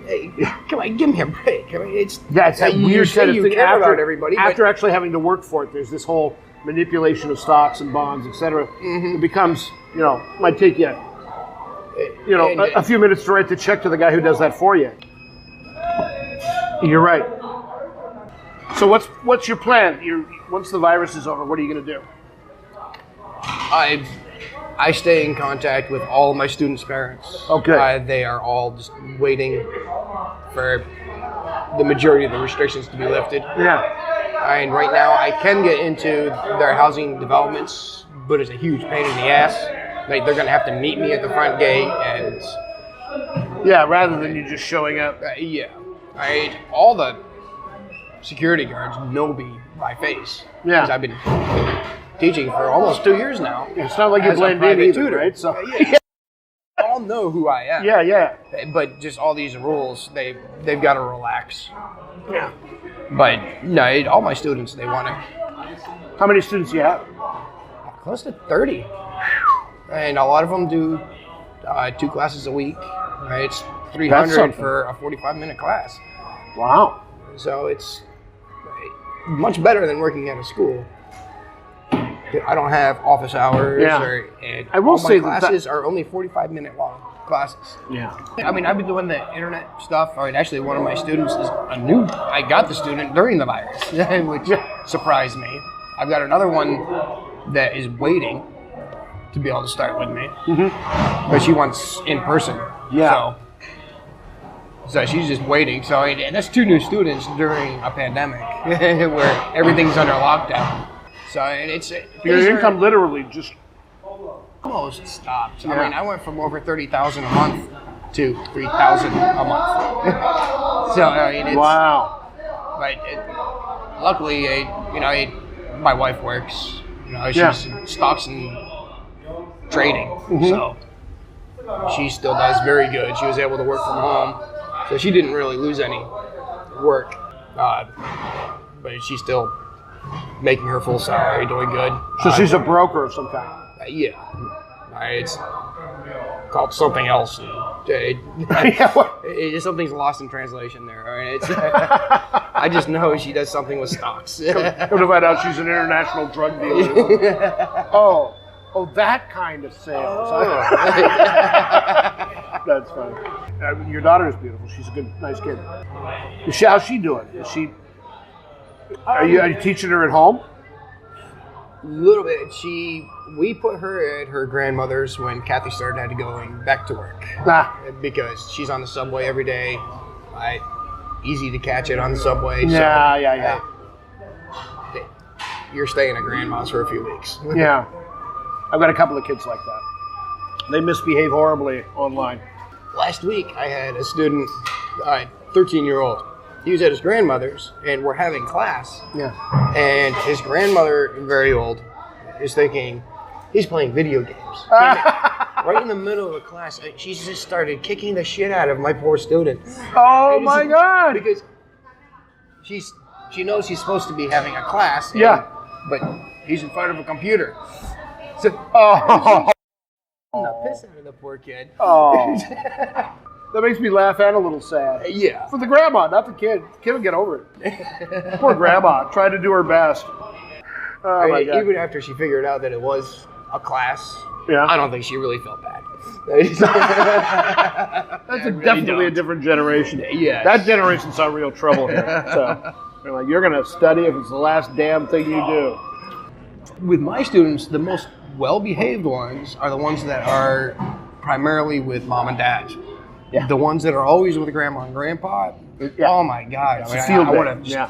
Hey, come on, give me a break. It's that weird kind of thing about everybody. After actually having to work for it, there's this whole manipulation of stocks and bonds, etc. It becomes, might take you, a few minutes to write the check to the guy who does that for you. You're right. So what's your plan? Once the virus is over, what are you going to do? I stay in contact with all of my students' parents. Okay. They are all just waiting for the majority of the restrictions to be lifted. Yeah. And right now, I can get into their housing developments, but it's a huge pain in the ass. They're going to have to meet me at the front gate, and rather than you just showing up. All the security guards know me by face. Yeah. Because I've been teaching for almost 2 years now. It's not like you blend in either, right? So all know who I am. Yeah. But just all these rules, they've got to relax. Yeah. But no, all my students, they want to. How many students do you have? Close to 30. And a lot of them do 2 classes a week. Right? It's $300 for a 45-minute class. Wow. So it's much better than working at a school. I don't have office hours. Yeah. And I will all say my classes are only 45-minute long classes. Yeah. I mean, I've been doing the internet stuff. I mean, actually, one of my students is I got the student during the virus, which surprised me. I've got another one that is waiting to be able to start with me, but she wants in person. Yeah. So she's just waiting. So and that's 2 new students during a pandemic where everything's under lockdown. So and it's your income literally just almost stopped. Yeah. I mean, I went from over $30,000 a month to $3,000 a month. So I mean, it's, wow. But luckily, my wife works. She's in stocks and trading, so she still does very good. She was able to work from home, so she didn't really lose any work. But she's still making her full salary, doing good. So she's a broker of some kind. Yeah. It's called something else. Something's lost in translation there. I mean, I just know she does something with stocks. Come to find out she's an international drug dealer. Oh, that kind of sales. That's funny. Your daughter is beautiful. She's a good, nice kid. How's she doing? Are you teaching her at home? A little bit. We put her at her grandmother's when Kathy started had to going back to work. Because she's on the subway every day. Easy to catch it on the subway. Yeah. You're staying at grandma's for a few weeks. Yeah. I've got a couple of kids like that. They misbehave horribly online. Last week, I had a student, 13-year-old. He was at his grandmother's, and we're having class. Yeah. And his grandmother, very old, is thinking, he's playing video games. Right in the middle of the class, she just started kicking the shit out of my poor student. Oh, my God. Because she knows he's supposed to be having a class. But he's in front of a computer. So, the piss out of the poor kid. Oh. That makes me laugh and a little sad. Yeah. For the grandma, not the kid. The kid will get over it. Poor grandma, trying to do her best. Oh, my God. Even after she figured out that it was a class, I don't think she really felt bad. That's definitely a different generation. Yeah. That generation saw real trouble here. So they're like, you're going to study if it's the last damn thing you do. With my students, the most well-behaved ones are the ones that are primarily with mom and dad. Yeah. The ones that are always with grandma and grandpa, oh my God. It's a field day. Yeah.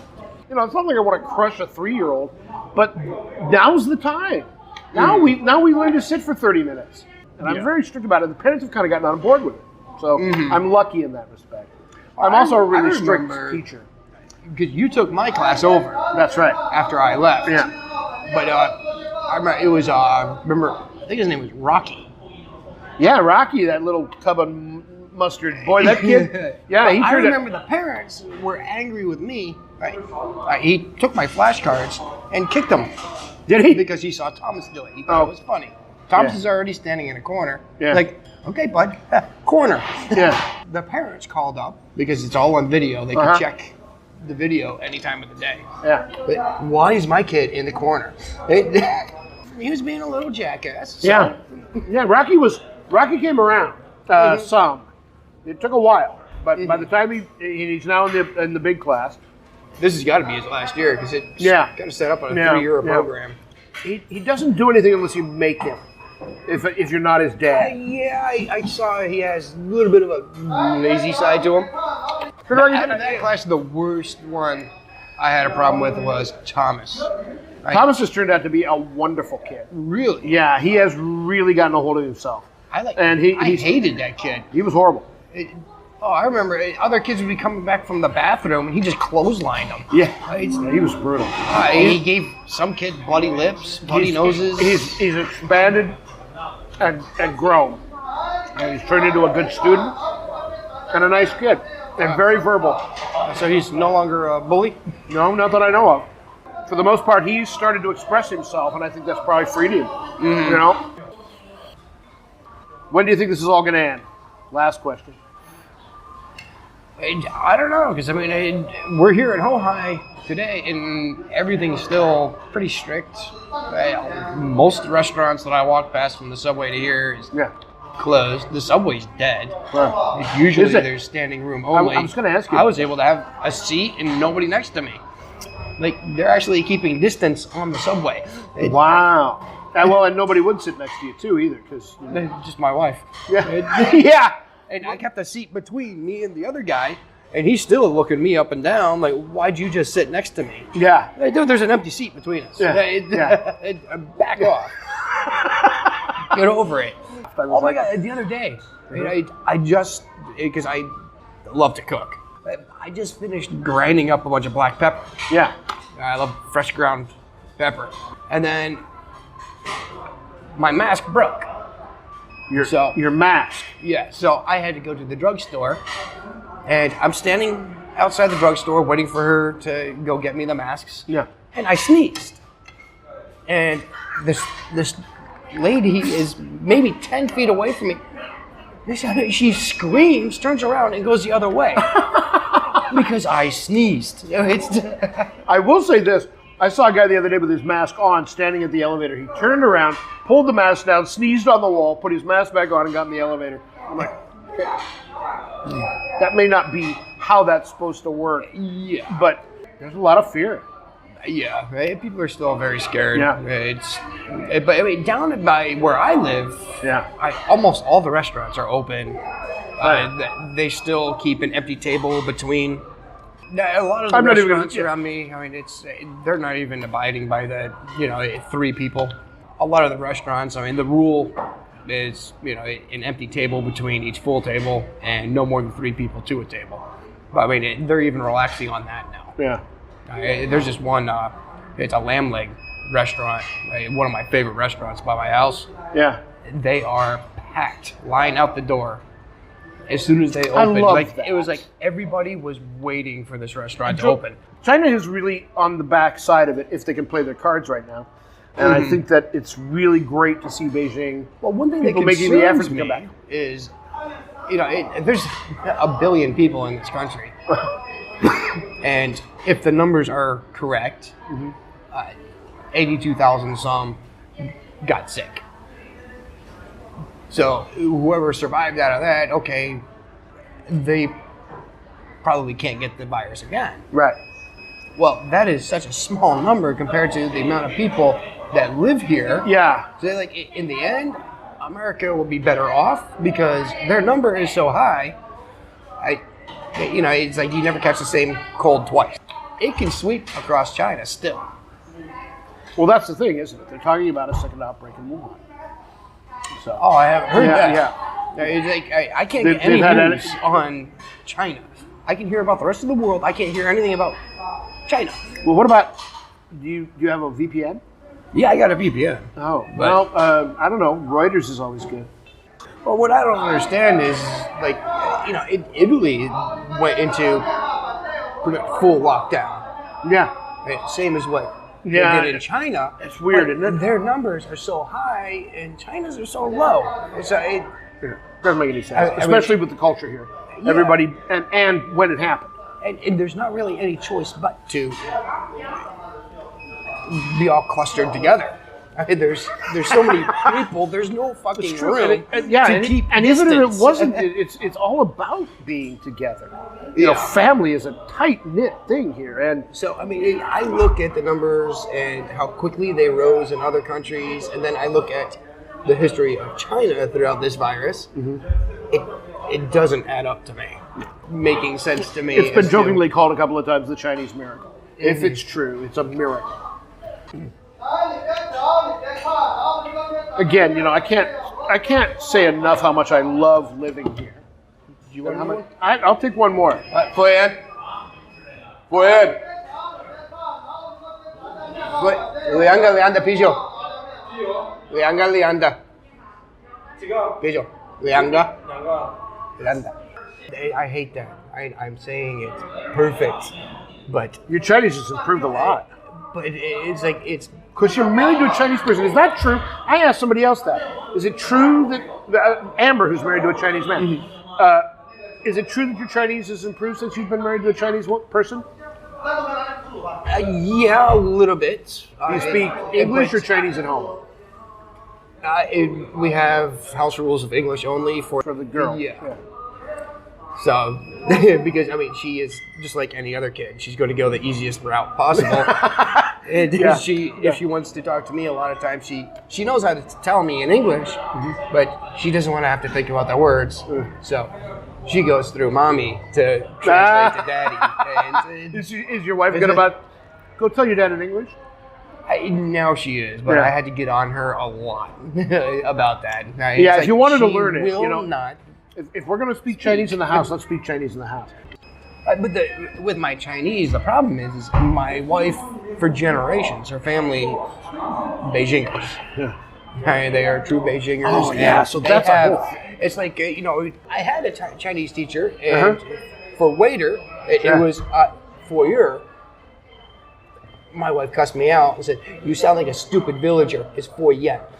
It's not like I want to crush a 3-year-old, but now's the time. Now we learn to sit for 30 minutes. And I'm very strict about it. The parents have kind of gotten on board with it. So I'm lucky in that respect. I'm also a really strict teacher. Because you took my class over. That's right. After I left. Yeah. But I remember it was, I think his name was Rocky. Yeah, Rocky, that little tub of mustard boy. That kid, I remember the parents were angry with me. Right? He took my flashcards and kicked them. Did he? Because he saw Thomas do it. He thought it was funny. Thomas is already standing in a corner. Yeah. Like, okay, bud, corner. Yeah. The parents called up because it's all on video. They could check the video any time of the day. Yeah. But why is my kid in the corner? He was being a little jackass. So. Yeah. Yeah. Rocky came around some. It took a while, but by the time he's now in the big class. This has got to be his last year because it's kind of set up on a 3-year program. He doesn't do anything unless you make him. If you're not his dad. I saw he has a little bit of a lazy side to him. Out of that class, the worst one I had a problem with was Thomas. Thomas has turned out to be a wonderful kid. Really? Yeah, he has really gotten a hold of himself. I hated that kid. He was horrible. I remember other kids would be coming back from the bathroom and he just clotheslined them. Yeah, he was brutal. He gave some kid bloody lips, bloody noses. He's expanded and grown. And he's turned into a good student and a nice kid. And very verbal. So he's no longer a bully? No, not that I know of. For the most part, he's started to express himself, and I think that's probably freed him. Mm-hmm. When do you think this is all going to end? Last question. I don't know, because I mean, we're here in Hohai today, and everything's still pretty strict. Most of the restaurants that I walk past from the subway to here is closed. The subway's dead. Right. Usually there's standing room only. I was going to ask you. I was able to have a seat and nobody next to me. Like, they're actually keeping distance on the subway. Wow. And nobody would sit next to you, too, either, because... Just my wife. Yeah. Yeah. And I kept a seat between me and the other guy, and he's still looking me up and down, like, why'd you just sit next to me? Yeah. Like, dude, there's an empty seat between us. Back off. Get over it. Oh my God, the other day, I just, because I love to cook, I just finished grinding up a bunch of black pepper. Yeah. I love fresh ground pepper. And then my mask broke. Your mask? Yeah, so I had to go to the drugstore, and I'm standing outside the drugstore waiting for her to go get me the masks. Yeah. And I sneezed. And this lady is maybe 10 feet away from me. She screams, turns around, and goes the other way. Because I sneezed. I will say this. I saw a guy the other day with his mask on, standing at the elevator. He turned around, pulled the mask down, sneezed on the wall, put his mask back on, and got in the elevator. I'm like, okay. That may not be how that's supposed to work. Yeah. But there's a lot of fear. Yeah, right? People are still very scared. Yeah. But I mean, down by where I live, almost all the restaurants are open. They still keep an empty table between. A lot of the restaurants around me, I mean, they're not even abiding by the, 3 people. A lot of the restaurants, I mean, the rule is, an empty table between each full table and no more than 3 people to a table. But I mean, they're even relaxing on that now. Yeah. There's just one, it's a lamb leg restaurant, one of my favorite restaurants by my house. Yeah. They are packed, line out the door. As soon as they opened, I love that. It was like everybody was waiting for this restaurant to open. China is really on the back side of it if they can play their cards right now. And I think that it's really great to see Beijing. Well, one thing that making the effort to come back is, there's a billion people in this country. And if the numbers are correct, 82,000 some got sick. So whoever survived out of that, okay, they probably can't get the virus again. Right. Well, that is such a small number compared to the amount of people that live here. Yeah. So like in the end, America will be better off because their number is so high. It's like you never catch the same cold twice. It can sweep across China still. Well, that's the thing, isn't it? They're talking about a second outbreak in Wuhan. So. Oh, I haven't heard that. Yeah. It's like I can't get any news on China. I can hear about the rest of the world. I can't hear anything about China. Well, what about, do you have a VPN? Yeah, I got a VPN. Oh, well, I don't know. Reuters is always good. Well, what I don't understand is, like, Italy went into full lockdown. Yeah. Right? Same as what they did in China. It's weird, isn't it? Their numbers are so high and China's are so low. It doesn't make any sense, especially with the culture here. Yeah. Everybody, and when it happened. And there's not really any choice but to be all clustered together. There's so many people. There's no fucking room to keep and distance. Even if it wasn't, it's all about being together. Family is a tight knit thing here, and so I mean, I look at the numbers and how quickly they rose in other countries, and then I look at the history of China throughout this virus. It doesn't add up to me, making sense to me. It's been jokingly called a couple of times the Chinese miracle. If it's true, it's a miracle. Again, I can't say enough how much I love living here. Do you want how much? I'll take one more. Brian. Leanda, piso. Leanda. Piso. Leanda. I hate that. I'm saying it's perfect, but your Chinese has improved a lot. But it's like it's because you're married to a Chinese person. Is that true? I asked somebody else that. Is it true that Amber, who's married to a Chinese man, Is it true that your Chinese has improved since you've been married to a Chinese person? Yeah, a little bit. Do you speak English or Chinese at home? We have house rules of English only for the girl. Yeah. So, because she is just like any other kid. She's going to go the easiest route possible. And if she wants to talk to me, a lot of times she knows how to tell me in English, but she doesn't want to have to think about the words. So she goes through mommy to translate to daddy. And, is your wife good about go tell your dad in English? Now she is, but I had to get on her a lot about that. If you wanted to learn it, not. If we're going to speak Chinese in the house, let's speak Chinese in the house. But with my Chinese, the problem is my wife, for generations, her family, Beijingers. Yeah. They are true Beijingers. Oh, yeah. So that's it's like, I had a Chinese teacher, and for waiter, it was for year. My wife cussed me out and said, "You sound like a stupid villager. It's for yet."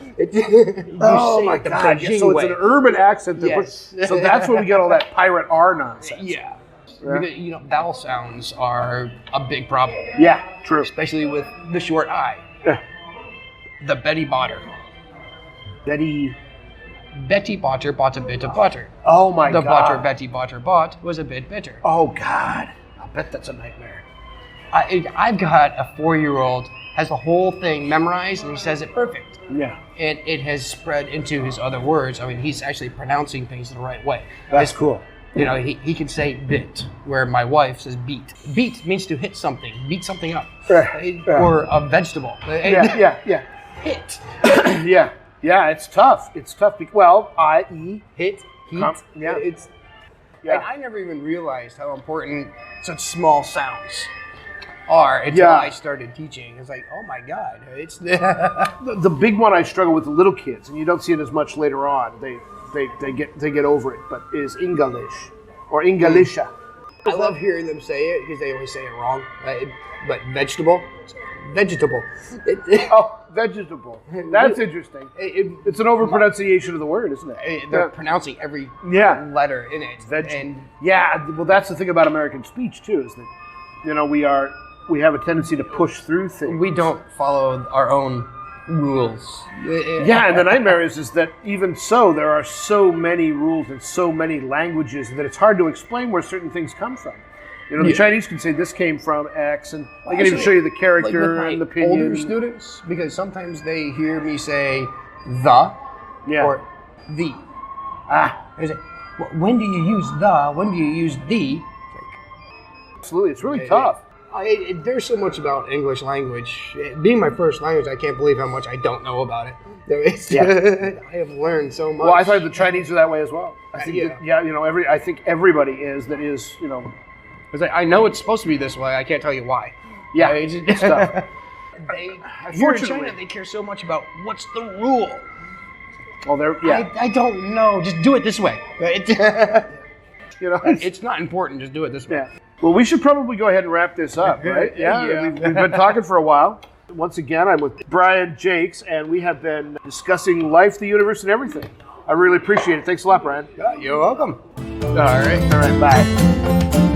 Oh my God! So it's an urban accent. Yes. So that's where we get all that pirate R nonsense. Yeah. Because, vowel sounds are a big problem. Yeah, true. Especially with the short I. Yeah. The Betty Botter. Betty Botter bought a bit of butter. Oh my God. The butter Betty Botter bought was a bit bitter. Oh God. I bet that's a nightmare. I've got a 4-year-old, has the whole thing memorized, and he says it perfect. Yeah. And it has spread into his other words. He's actually pronouncing things the right way. That's cool. He can say bit, where my wife says beat. Beat means to hit something, beat something up. Or a vegetable. Yeah. Hit. Yeah, it's tough. I-E. Hit, heat. Yeah. And I never even realized how important such small sounds are until I started teaching. It's like, oh my God, it's the big one I struggle with the little kids, and you don't see it as much later on. They get over it, but is English or Englisha. I love hearing them say it because they always say it wrong. But vegetable. Vegetable. That's interesting. It's an overpronunciation of the word, isn't it? They're pronouncing every letter in it. That's the thing about American speech too, is that we have a tendency to push through things. We don't follow our own rules. Yeah, and the nightmare is that even so, there are so many rules and so many languages that it's hard to explain where certain things come from. The Chinese can say this came from X, and they can even show you the character and the opinion. Older students, because sometimes they hear me say the or the. They say, well, when do you use the? When do you use the? Absolutely, it's really tough. There's so much about English language. Being my first language, I can't believe how much I don't know about it. I have learned so much. Well, I thought the Chinese are that way as well. I think I think everybody is. I know it's supposed to be this way. I can't tell you why. Yeah, it's tough. Here in China, they care so much about what's the rule. Well, I don't know. Just do it this way. It's not important. Just do it this way. Yeah. Well, we should probably go ahead and wrap this up, right? Yeah. We've been talking for a while. Once again, I'm with Brian Jacques, and we have been discussing life, the universe, and everything. I really appreciate it. Thanks a lot, Brian. Yeah, you're welcome. All right. Bye.